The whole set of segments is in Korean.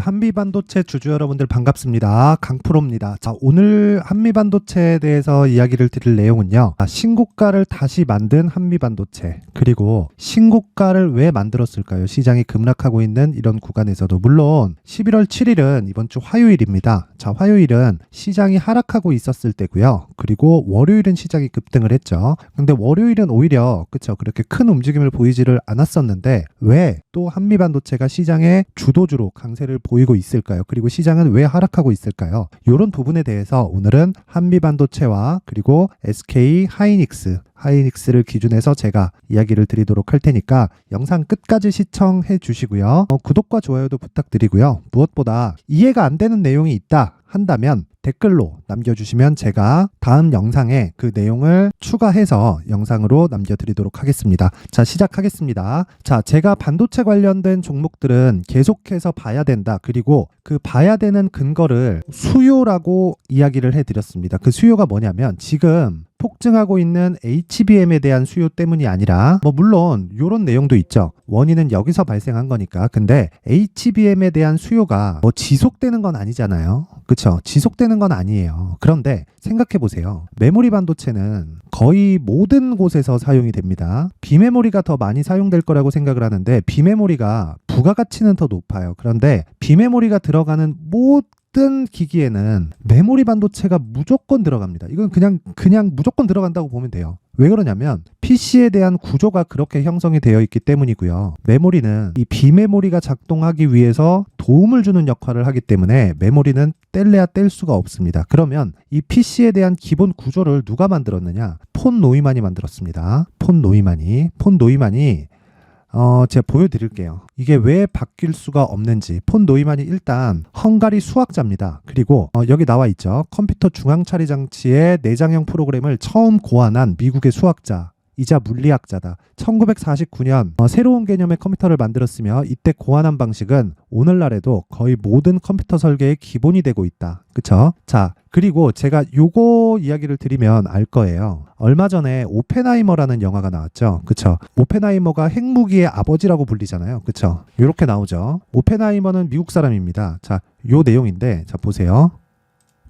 한미반도체 주주 여러분들 반갑습니다. 강프로입니다. 자, 오늘 한미반도체에 대해서 이야기를 드릴 내용은요. 신고가를 다시 만든 한미반도체, 그리고 신고가를 왜 만들었을까요? 시장이 급락하고 있는 이런 구간에서도. 물론 11월 7일은 이번 주 화요일입니다. 자, 화요일은 시장이 하락하고 있었을 때고요. 그리고 월요일은 시장이 급등을 했죠. 근데 월요일은 오히려 그렇게 큰 움직임을 보이지를 않았었는데 왜 또 한미반도체가 시장의 주도주로 강세를 보이고 있을까요? 그리고 시장은 왜 하락하고 있을까요? 이런 부분에 대해서 오늘은 한미반도체와 그리고 SK 하이닉스를 기준해서 제가 이야기를 드리도록 할 테니까 영상 끝까지 시청해 주시고요. 구독과 좋아요도 부탁드리고요. 무엇보다 이해가 안 되는 내용이 있다 한다면 댓글로 남겨주시면 제가 다음 영상에 그 내용을 추가해서 영상으로 남겨드리도록 하겠습니다. 자, 시작하겠습니다. 자, 제가 반도체 관련된 종목들은 계속해서 봐야 된다. 그리고 그 봐야 되는 근거를 수요라고 이야기를 해드렸습니다. 그 수요가 뭐냐면 지금 폭증하고 있는 HBM에 대한 수요 때문이 아니라 물론 이런 내용도 있죠. 원인은 여기서 발생한 거니까. 근데 HBM에 대한 수요가 지속되는 건 아니잖아요. 그쵸? 지속되는 건 아니에요. 그런데 생각해 보세요. 메모리 반도체는 거의 모든 곳에서 사용이 됩니다. 비메모리가 더 많이 사용될 거라고 생각을 하는데 비메모리가 부가가치는 더 높아요. 그런데 비메모리가 들어가는 모든 기기에는 메모리 반도체가 무조건 들어갑니다. 이건 그냥 무조건 들어간다고 보면 돼요. 왜 그러냐면 PC에 대한 구조가 그렇게 형성이 되어 있기 때문이고요. 메모리는 이 비메모리가 작동하기 위해서 도움을 주는 역할을 하기 때문에 메모리는 뗄래야 뗄 수가 없습니다. 그러면 이 PC에 대한 기본 구조를 누가 만들었느냐? 폰 노이만이 만들었습니다. 폰 노이만이 제가 보여드릴게요. 이게 왜 바뀔 수가 없는지. 폰 노이만이 일단 헝가리 수학자입니다. 그리고 여기 나와 있죠. 컴퓨터 중앙처리 장치의 내장형 프로그램을 처음 고안한 미국의 수학자 이자 물리학자다. 1949년 새로운 개념의 컴퓨터를 만들었으며 이때 고안한 방식은 오늘날에도 거의 모든 컴퓨터 설계의 기본이 되고 있다. 그쵸? 자, 그리고 제가 요거 이야기를 드리면 알 거예요. 얼마 전에 오펜하이머라는 영화가 나왔죠. 그쵸? 오펜하이머가 핵무기의 아버지라고 불리잖아요. 그쵸? 요렇게 나오죠. 오펜하이머는 미국 사람입니다. 자, 요 내용인데, 자, 보세요.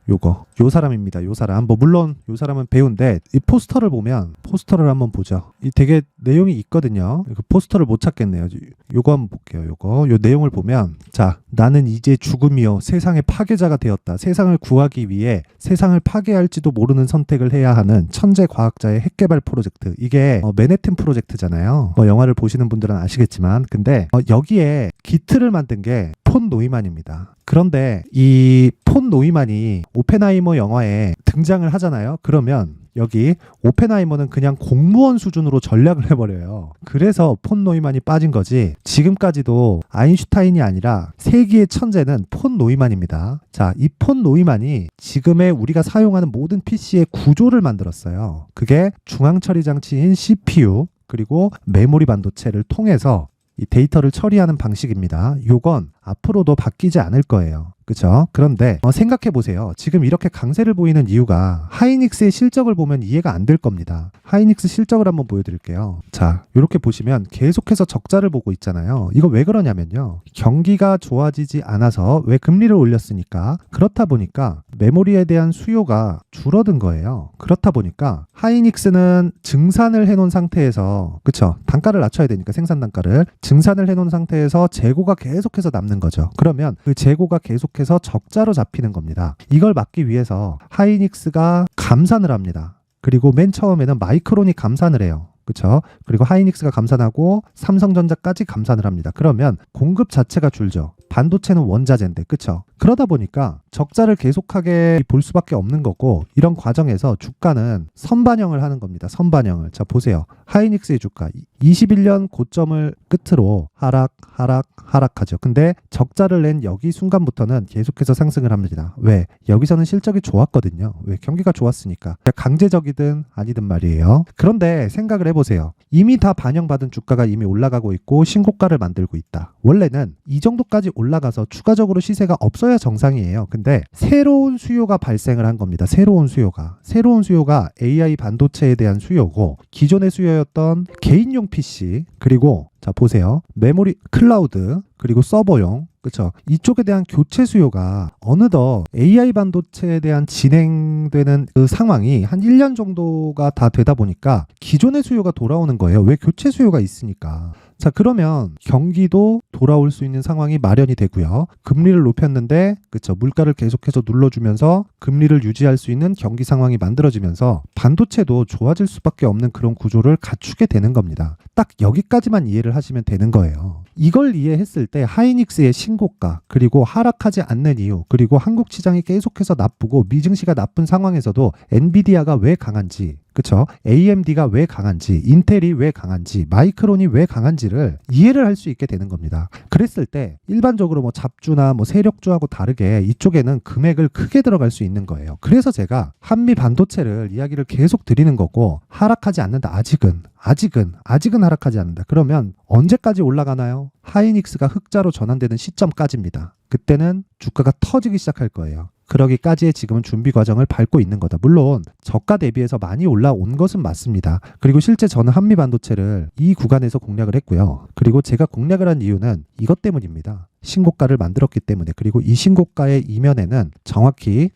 요 사람입니다. 요 사람. 물론 요 사람은 배우인데 이 포스터를 보면 포스터를 한번 보죠. 이 되게 내용이 있거든요. 그 포스터를 못 찾겠네요. 요거 한번 볼게요. 요 내용을 보면 자, 나는 이제 죽음이요 세상의 파괴자가 되었다. 세상을 구하기 위해 세상을 파괴할지도 모르는 선택을 해야 하는 천재 과학자의 핵개발 프로젝트. 이게 맨해튼 프로젝트잖아요. 영화를 보시는 분들은 아시겠지만 근데 여기에 기틀을 만든 게 폰 노이만입니다. 그런데 이 폰 노이만이 오펜하이머 영화에 등장을 하잖아요. 그러면 여기 오펜하이머는 그냥 공무원 수준으로 전략을 해버려요. 그래서 폰 노이만이 빠진 거지. 지금까지도 아인슈타인이 아니라 세기의 천재는 폰 노이만입니다. 자, 이 폰 노이만이 지금의 우리가 사용하는 모든 PC의 구조를 만들었어요. 그게 중앙처리 장치인 CPU 그리고 메모리 반도체를 통해서 이 데이터를 처리하는 방식입니다. 요건 앞으로도 바뀌지 않을 거예요. 그쵸? 그런데 생각해 보세요. 지금 이렇게 강세를 보이는 이유가 하이닉스의 실적을 보면 이해가 안 될 겁니다. 하이닉스 실적을 한번 보여드릴게요. 자, 이렇게 보시면 계속해서 적자를 보고 있잖아요. 이거 왜 그러냐면요. 경기가 좋아지지 않아서 왜 금리를 올렸으니까 그렇다 보니까 메모리에 대한 수요가 줄어든 거예요. 그렇다 보니까 하이닉스는 증산을 해놓은 상태에서 그쵸? 단가를 낮춰야 되니까 생산 단가를 증산을 해놓은 상태에서 재고가 계속해서 남는 거죠. 그러면 그 재고가 계속해서 적자로 잡히는 겁니다. 이걸 막기 위해서 하이닉스가 감산을 합니다. 그리고 맨 처음에는 마이크론이 감산을 해요. 그렇죠? 그리고 하이닉스가 감산하고 삼성전자까지 감산을 합니다. 그러면 공급 자체가 줄죠. 반도체는 원자재인데, 그렇죠? 그러다 보니까 적자를 계속하게 볼 수밖에 없는 거고 이런 과정에서 주가는 선반영을 하는 겁니다. 선반영을. 자, 보세요. 하이닉스의 주가 21년 고점을 끝으로 하락하죠. 근데 적자를 낸 여기 순간부터는 계속해서 상승을 합니다. 왜? 여기서는 실적이 좋았거든요. 왜? 경기가 좋았으니까. 강제적이든 아니든 말이에요. 그런데 생각을 해보세요. 이미 다 반영받은 주가가 이미 올라가고 있고 신고가를 만들고 있다. 원래는 이 정도까지 올라가서 추가적으로 시세가 없어야 정상이에요. 근데 새로운 수요가 발생을 한 겁니다. 새로운 수요가 AI 반도체에 대한 수요고 기존의 수요였던 개인용 PC 그리고 자 보세요. 메모리 클라우드 그리고 서버용 그쵸? 이쪽에 대한 교체 수요가 어느덧 AI 반도체에 대한 진행되는 그 상황이 한 1년 정도가 다 되다 보니까 기존의 수요가 돌아오는 거예요. 왜? 교체 수요가 있으니까. 자, 그러면 경기도 돌아올 수 있는 상황이 마련이 되고요. 금리를 높였는데, 그쵸? 물가를 계속해서 눌러주면서 금리를 유지할 수 있는 경기 상황이 만들어지면서 반도체도 좋아질 수밖에 없는 그런 구조를 갖추게 되는 겁니다. 딱 여기까지만 이해를 하시면 되는 거예요. 이걸 이해했을 때 하이닉스의 신고가, 그리고 하락하지 않는 이유, 그리고 한국 시장이 계속해서 나쁘고 미증시가 나쁜 상황에서도 엔비디아가 왜 강한지, 그쵸? AMD가 왜 강한지, 인텔이 왜 강한지, 마이크론이 왜 강한지를 이해를 할 수 있게 되는 겁니다. 그랬을 때 일반적으로 뭐 잡주나 뭐 세력주하고 다르게 이쪽에는 금액을 크게 들어갈 수 있는 거예요. 그래서 제가 한미 반도체를 이야기를 계속 드리는 거고, 하락하지 않는다. 아직은 하락하지 않는다. 그러면 언제까지 올라가나요? 하이닉스가 흑자로 전환되는 시점까지입니다. 그때는 주가가 터지기 시작할 거예요. 그러기까지의 지금은 준비 과정을 밟고 있는 거다. 물론 저가 대비해서 많이 올라온 것은 맞습니다. 그리고 실제 저는 한미 반도체를 이 구간에서 공략을 했고요. 그리고 제가 공략을 한 이유는 이것 때문입니다. 신고가를 만들었기 때문에. 그리고 이 신고가의 이면에는 정확히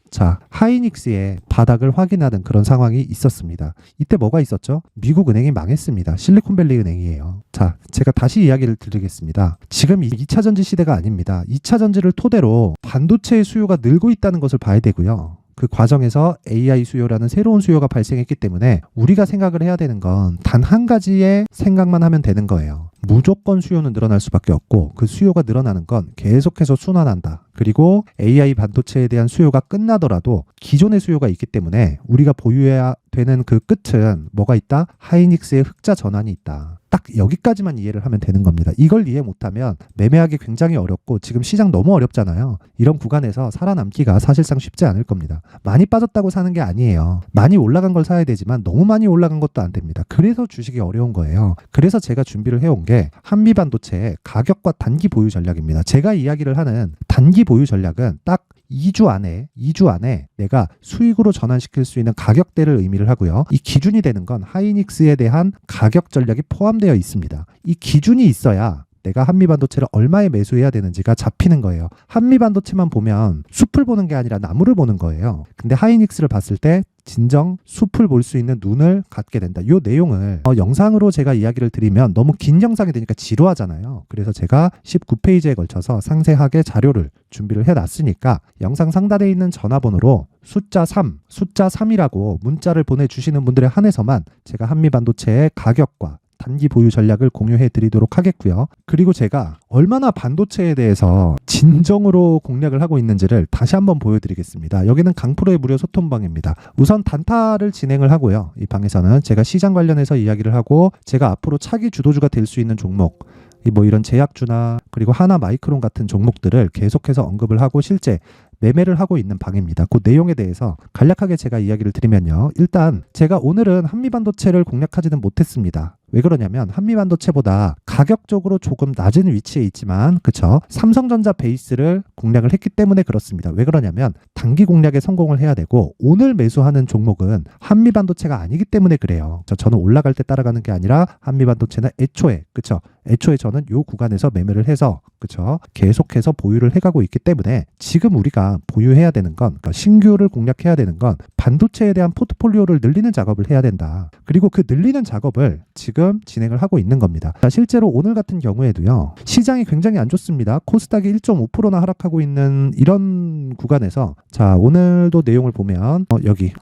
하이닉스의 바닥을 확인하는 그런 상황이 있었습니다. 이때 뭐가 있었죠? 미국 은행이 망했습니다. 실리콘밸리 은행이에요. 자, 제가 다시 이야기를 드리겠습니다. 지금 2차 전지 시대가 아닙니다. 2차 전지를 토대로 반도체의 수요가 늘고 있다는 것을 봐야 되고요. 그 과정에서 AI 수요라는 새로운 수요가 발생했기 때문에 우리가 생각을 해야 되는 건 단 한 가지의 생각만 하면 되는 거예요. 무조건 수요는 늘어날 수밖에 없고, 그 수요가 늘어나는 건 계속해서 순환한다. 그리고 AI 반도체에 대한 수요가 끝나더라도 기존의 수요가 있기 때문에 우리가 보유해야 되는 그 끝은 뭐가 있다? 하이닉스의 흑자 전환이 있다. 딱 여기까지만 이해를 하면 되는 겁니다. 이걸 이해 못하면 매매하기 굉장히 어렵고, 지금 시장 너무 어렵잖아요. 이런 구간에서 살아남기가 사실상 쉽지 않을 겁니다. 많이 빠졌다고 사는 게 아니에요. 많이 올라간 걸 사야 되지만 너무 많이 올라간 것도 안 됩니다. 그래서 주식이 어려운 거예요. 그래서 제가 준비를 해온 게 한미 반도체의 가격과 단기 보유 전략입니다. 제가 이야기를 하는 단기 보유 전략은 딱 2주 안에 내가 수익으로 전환시킬 수 있는 가격대를 의미를 하고요. 이 기준이 되는 건 하이닉스에 대한 가격 전략이 포함되어 있습니다. 이 기준이 있어야 내가 한미 반도체를 얼마에 매수해야 되는지가 잡히는 거예요. 한미 반도체만 보면 숲을 보는 게 아니라 나무를 보는 거예요. 근데 하이닉스를 봤을 때 진정 숲을 볼 수 있는 눈을 갖게 된다. 이 내용을 영상으로 제가 이야기를 드리면 너무 긴 영상이 되니까 지루하잖아요. 그래서 제가 19페이지에 걸쳐서 상세하게 자료를 준비를 해놨으니까 영상 상단에 있는 전화번호로 숫자 3이라고 문자를 보내주시는 분들에 한해서만 제가 한미 반도체의 가격과 단기 보유 전략을 공유해 드리도록 하겠고요. 그리고 제가 얼마나 반도체에 대해서 진정으로 공략을 하고 있는지를 다시 한번 보여드리겠습니다. 여기는 강프로의 무료 소통방입니다. 우선 단타를 진행을 하고요. 이 방에서는 제가 시장 관련해서 이야기를 하고, 제가 앞으로 차기 주도주가 될 수 있는 종목, 뭐 이런 제약주나 그리고 하나 마이크론 같은 종목들을 계속해서 언급을 하고 실제 매매를 하고 있는 방입니다. 그 내용에 대해서 간략하게 제가 이야기를 드리면요. 일단 제가 오늘은 한미반도체를 공략하지는 못했습니다. 왜 그러냐면 한미반도체보다 가격적으로 조금 낮은 위치에 있지만, 그쵸? 삼성전자 베이스를 공략을 했기 때문에 그렇습니다. 왜 그러냐면 단기 공략에 성공을 해야 되고, 오늘 매수하는 종목은 한미반도체가 아니기 때문에 그래요. 저는 올라갈 때 따라가는 게 아니라 한미반도체는 애초에, 그쵸? 애초에 저는 요 구간에서 매매를 해서, 그쵸? 계속해서 보유를 해가고 있기 때문에 지금 우리가 보유해야 되는 건, 그러니까 신규를 공략해야 되는 건 반도체에 대한 포트폴리오를 늘리는 작업을 해야 된다. 그리고 그 늘리는 작업을 지금 진행을 하고 있는 겁니다. 자, 실제로 오늘 같은 경우에도요. 시장이 굉장히 안 좋습니다. 코스닥이 1.5%나 하락하고 있는 이런 구간에서, 자, 오늘도 내용을 보면 여기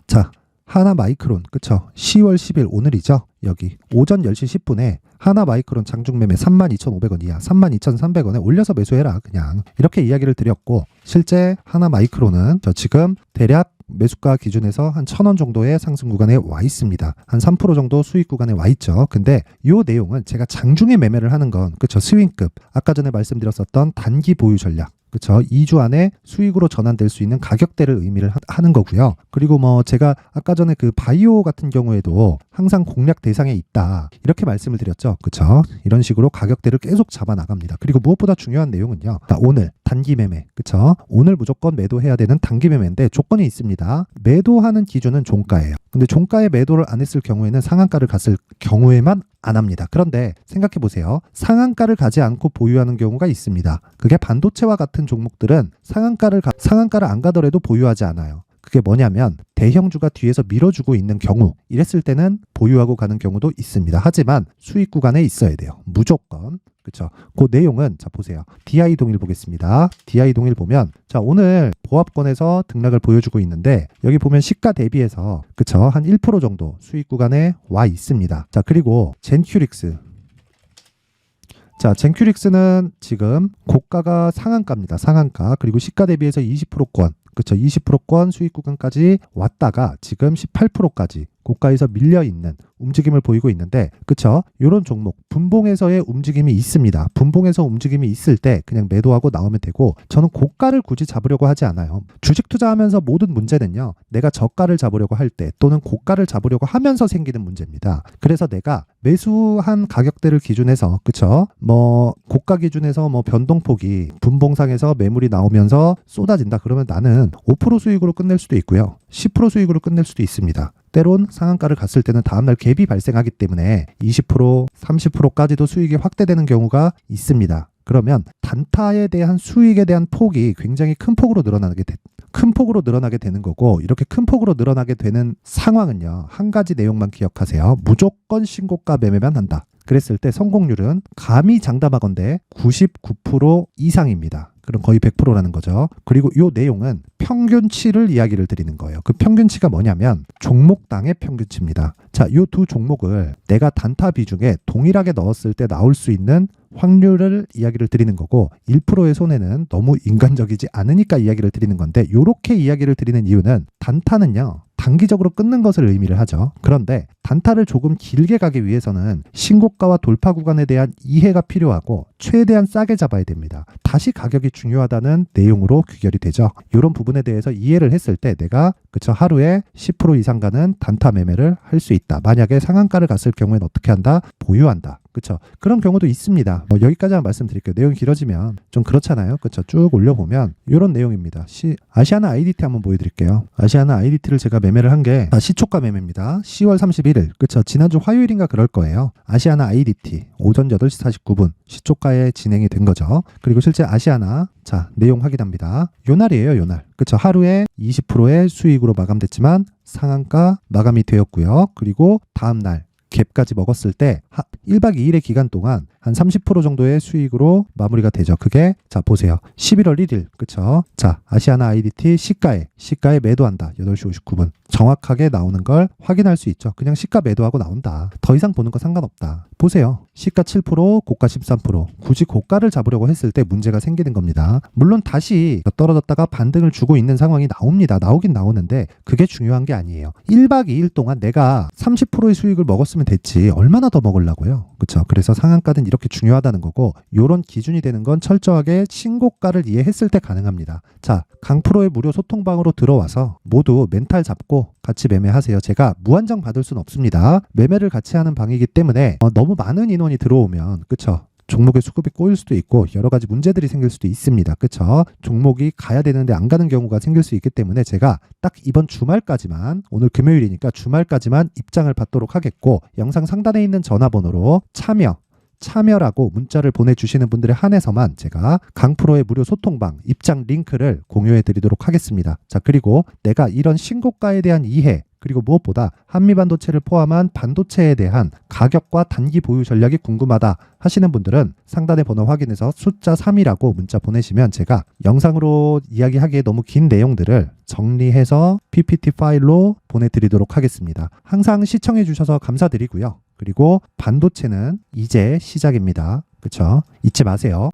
하나 마이크론, 그쵸? 10월 10일 오늘이죠. 여기 오전 10시 10분에 하나 마이크론 장중 매매 32,500원 이하 32,300원에 올려서 매수해라, 그냥 이렇게 이야기를 드렸고, 실제 하나 마이크론은 지금 대략 매수가 기준에서 한 1,000원 정도의 상승 구간에 와 있습니다. 한 3% 정도 수익 구간에 와 있죠. 근데 이 내용은 제가 장중에 매매를 하는 건, 그쵸? 스윙급, 아까 전에 말씀드렸었던 단기 보유 전략, 그쵸? 2주 안에 수익으로 전환될 수 있는 가격대를 의미를 하는 거고요. 그리고 뭐 제가 아까 전에 그 바이오 같은 경우에도 항상 공략 대상에 있다, 이렇게 말씀을 드렸죠. 그쵸? 이런 식으로 가격대를 계속 잡아 나갑니다. 그리고 무엇보다 중요한 내용은요. 오늘 단기 매매, 그쵸? 오늘 무조건 매도해야 되는 단기 매매인데 조건이 있습니다. 매도하는 기준은 종가예요. 근데 종가에 매도를 안 했을 경우에는 상한가를 갔을 경우에만 안 합니다. 그런데 생각해 보세요. 상한가를 가지 않고 보유하는 경우가 있습니다. 그게 반도체와 같은 종목들은 상한가를 안 가더라도 보유하지 않아요. 그게 뭐냐면 대형주가 뒤에서 밀어주고 있는 경우, 이랬을 때는 보유하고 가는 경우도 있습니다. 하지만 수익 구간에 있어야 돼요. 무조건. 그쵸? 그 내용은 자 보세요. DI 동일 보겠습니다. DI 동일 보면 자 오늘 보합권에서 등락을 보여주고 있는데 여기 보면 시가 대비해서 그쵸? 한 1% 정도 수익 구간에 와 있습니다. 자 그리고 젠큐릭스. 자, 젠큐릭스는 지금 고가가 상한가입니다. 상한가. 그리고 시가 대비해서 20%권. 그쵸. 20%권 수익 구간까지 왔다가 지금 18%까지 고가에서 밀려있는 움직임을 보이고 있는데 그쵸? 이런 종목 분봉에서의 움직임이 있습니다. 분봉에서 움직임이 있을 때 그냥 매도하고 나오면 되고 저는 고가를 굳이 잡으려고 하지 않아요. 주식 투자하면서 모든 문제는요. 내가 저가를 잡으려고 할 때 또는 고가를 잡으려고 하면서 생기는 문제입니다. 그래서 내가 매수한 가격대를 기준해서 그쵸? 뭐 고가 기준에서 뭐 변동폭이 분봉상에서 매물이 나오면서 쏟아진다 그러면 나는 5% 수익으로 끝낼 수도 있고요. 10% 수익으로 끝낼 수도 있습니다. 때론 상한가를 갔을 때는 다음날 갭이 발생하기 때문에 20%, 30%까지도 수익이 확대되는 경우가 있습니다. 그러면 단타에 대한 수익에 대한 폭이 굉장히 큰 폭으로 늘어나게 되는 거고 이렇게 큰 폭으로 늘어나게 되는 상황은요. 한 가지 내용만 기억하세요. 무조건 신고가 매매만 한다. 그랬을 때 성공률은 감히 장담하건대 99% 이상입니다. 그럼 거의 100%라는 거죠. 그리고 이 내용은 평균치를 이야기를 드리는 거예요. 그 평균치가 뭐냐면 종목당의 평균치입니다. 자, 이 두 종목을 내가 단타 비중에 동일하게 넣었을 때 나올 수 있는 확률을 이야기를 드리는 거고 1%의 손해는 너무 인간적이지 않으니까 이야기를 드리는 건데 이렇게 이야기를 드리는 이유는 단타는요. 단기적으로 끊는 것을 의미를 하죠. 그런데 단타를 조금 길게 가기 위해서는 신고가와 돌파 구간에 대한 이해가 필요하고 최대한 싸게 잡아야 됩니다. 다시 가격이 중요하다는 내용으로 귀결이 되죠. 이런 부분에 대해서 이해를 했을 때 내가 그쵸 하루에 10% 이상 가는 단타 매매를 할 수 있다. 만약에 상한가를 갔을 경우에는 어떻게 한다? 보유한다. 그쵸? 그런 경우도 있습니다. 뭐 여기까지만 말씀드릴게요. 내용이 길어지면 좀 그렇잖아요. 그쵸? 쭉 올려보면 이런 내용입니다. 아시아나 IDT 한번 보여드릴게요. 아시아나 IDT를 제가 매매를 한 게 시초가 매매입니다. 10월 31일. 그쵸? 지난주 화요일인가 그럴 거예요. 아시아나 IDT 오전 8시 49분 시초가에 진행이 된 거죠. 그리고 실제 아시아나 자 내용 확인합니다. 요 날이에요. 요 날. 그쵸? 하루에 20%의 수익으로 마감됐지만 상한가 마감이 되었고요. 그리고 다음 날 갭까지 먹었을 때 1박 2일의 기간 동안 한 30% 정도의 수익으로 마무리가 되죠. 그게 자 보세요. 11월 1일 그쵸? 자 아시아나 IDT 시가에 매도한다. 8시 59분 정확하게 나오는 걸 확인할 수 있죠. 그냥 시가 매도하고 나온다. 더 이상 보는 거 상관없다. 보세요. 시가 7%, 고가 13%. 굳이 고가를 잡으려고 했을 때 문제가 생기는 겁니다. 물론 다시 떨어졌다가 반등을 주고 있는 상황이 나옵니다. 나오긴 나오는데 그게 중요한 게 아니에요. 1박 2일 동안 내가 30%의 수익을 먹었으면 됐지. 얼마나 더 먹으려고요. 그렇죠? 그래서 상한가는 이렇게 중요하다는 거고 이런 기준이 되는 건 철저하게 신고가를 이해했을 때 가능합니다. 자, 강프로의 무료 소통방으로 들어와서 모두 멘탈 잡고 같이 매매하세요. 제가 무한정 받을 수는 없습니다. 매매를 같이 하는 방이기 때문에 너무 많은 인원이 들어오면 그쵸? 종목의 수급이 꼬일 수도 있고 여러 가지 문제들이 생길 수도 있습니다. 그쵸? 종목이 가야 되는데 안 가는 경우가 생길 수 있기 때문에 제가 딱 이번 주말까지만 오늘 금요일이니까 주말까지만 입장을 받도록 하겠고 영상 상단에 있는 전화번호로 참여라고 문자를 보내주시는 분들에 한해서만 제가 강프로의 무료 소통방 입장 링크를 공유해 드리도록 하겠습니다. 자 그리고 내가 이런 신고가에 대한 이해 그리고 무엇보다 한미반도체를 포함한 반도체에 대한 가격과 단기 보유 전략이 궁금하다 하시는 분들은 상단의 번호 확인해서 숫자 3이라고 문자 보내시면 제가 영상으로 이야기하기에 너무 긴 내용들을 정리해서 PPT 파일로 보내드리도록 하겠습니다. 항상 시청해 주셔서 감사드리고요. 그리고 반도체는 이제 시작입니다. 그쵸? 잊지 마세요.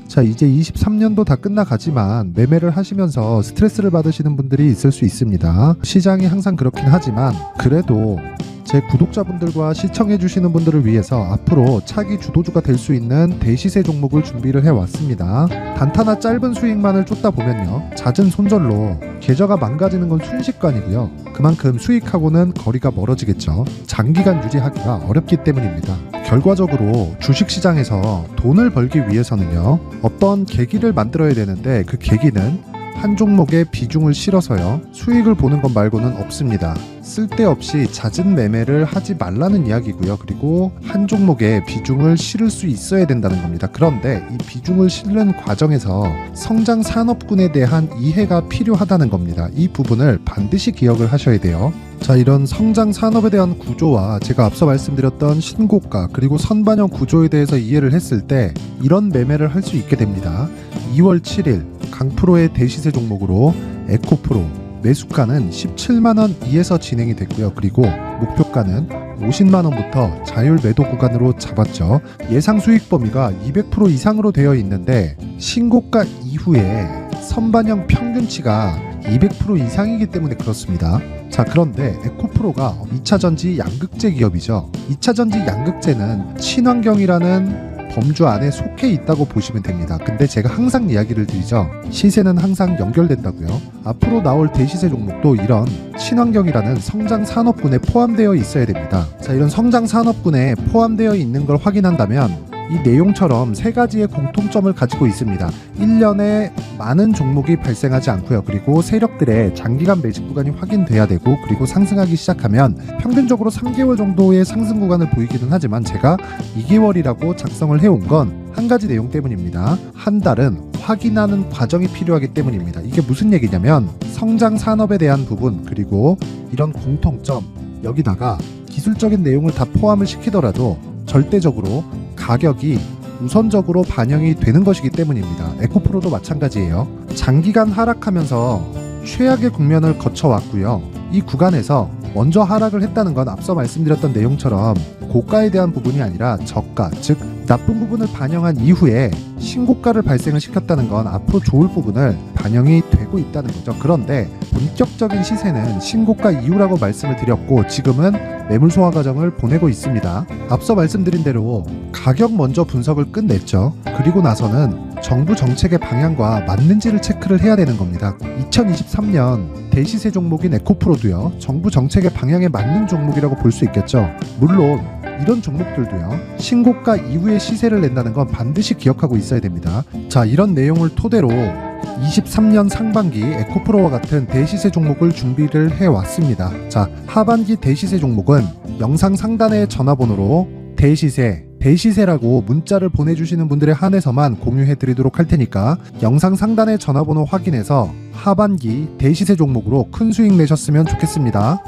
자 이제 23년도 다 끝나가지만 매매를 하시면서 스트레스를 받으시는 분들이 있을 수 있습니다. 시장이 항상 그렇긴 하지만 그래도 제 구독자분들과 시청해주시는 분들을 위해서 앞으로 차기 주도주가 될 수 있는 대시세 종목을 준비를 해왔습니다. 단타나 짧은 수익만을 쫓다 보면요 잦은 손절로 계좌가 망가지는 건 순식간이고요. 그만큼 수익하고는 거리가 멀어지겠죠. 장기간 유지하기가 어렵기 때문입니다. 결과적으로 주식시장에서 돈을 벌기 위해서는요 어떤 계기를 만들어야 되는데 그 계기는 한 종목에 비중을 실어서요. 수익을 보는 것 말고는 없습니다. 쓸데없이 잦은 매매를 하지 말라는 이야기고요. 그리고 한 종목에 비중을 실을 수 있어야 된다는 겁니다. 그런데 이 비중을 실는 과정에서 성장 산업군에 대한 이해가 필요하다는 겁니다. 이 부분을 반드시 기억을 하셔야 돼요. 자, 이런 성장 산업에 대한 구조와 제가 앞서 말씀드렸던 신고가 그리고 선반영 구조에 대해서 이해를 했을 때 이런 매매를 할 수 있게 됩니다. 2월 7일 강프로의 대시세 종목으로 에코프로 매수가는 17만원 이에서 진행이 됐고요. 그리고 목표가는 50만원부터 자율 매도 구간으로 잡았죠. 예상 수익 범위가 200% 이상으로 되어 있는데 신고가 이후에 선반영 평균치가 200% 이상이기 때문에 그렇습니다. 자, 그런데 에코프로가 2차전지 양극재 기업이죠. 2차전지 양극재는 친환경이라는 범주 안에 속해 있다고 보시면 됩니다. 근데 제가 항상 이야기를 드리죠. 시세는 항상 연결된다고요. 앞으로 나올 대시세 종목도 이런 친환경이라는 성장 산업군에 포함되어 있어야 됩니다. 자, 이런 성장 산업군에 포함되어 있는 걸 확인한다면 이 내용처럼 세 가지의 공통점을 가지고 있습니다. 1년에 많은 종목이 발생하지 않고요. 그리고 세력들의 장기간 매집 구간이 확인돼야 되고, 그리고 상승하기 시작하면 평균적으로 3개월 정도의 상승 구간을 보이기는 하지만 제가 2개월이라고 작성을 해온 건 한 가지 내용 때문입니다. 한 달은 확인하는 과정이 필요하기 때문입니다. 이게 무슨 얘기냐면 성장 산업에 대한 부분 그리고 이런 공통점, 여기다가 기술적인 내용을 다 포함을 시키더라도 절대적으로 가격이 우선적으로 반영이 되는 것이기 때문입니다. 에코프로도 마찬가지예요. 장기간 하락하면서 최악의 국면을 거쳐왔고요. 이 구간에서 먼저 하락을 했다는 건 앞서 말씀드렸던 내용처럼 고가에 대한 부분이 아니라 저가, 즉 나쁜 부분을 반영한 이후에 신고가를 발생을 시켰다는 건 앞으로 좋을 부분을 반영이 되고 있다는 거죠. 그런데 본격적인 시세는 신고가 이후라고 말씀을 드렸고 지금은 매물 소화 과정을 보내고 있습니다. 앞서 말씀드린 대로 가격 먼저 분석을 끝냈죠. 그리고 나서는 정부 정책의 방향과 맞는지를 체크를 해야 되는 겁니다. 2023년 대시세 종목인 에코프로도요, 정부 정책의 방향에 맞는 종목이라고 볼 수 있겠죠. 물론 이런 종목들도요, 신고가 이후에 시세를 낸다는 건 반드시 기억하고 있어야 됩니다. 자, 이런 내용을 토대로 23년 상반기 에코프로와 같은 대시세 종목을 준비를 해왔습니다. 자, 하반기 대시세 종목은 영상 상단의 전화번호로 대시세라고 문자를 보내주시는 분들에 한해서만 공유해드리도록 할 테니까 영상 상단의 전화번호 확인해서 하반기 대시세 종목으로 큰 수익 내셨으면 좋겠습니다.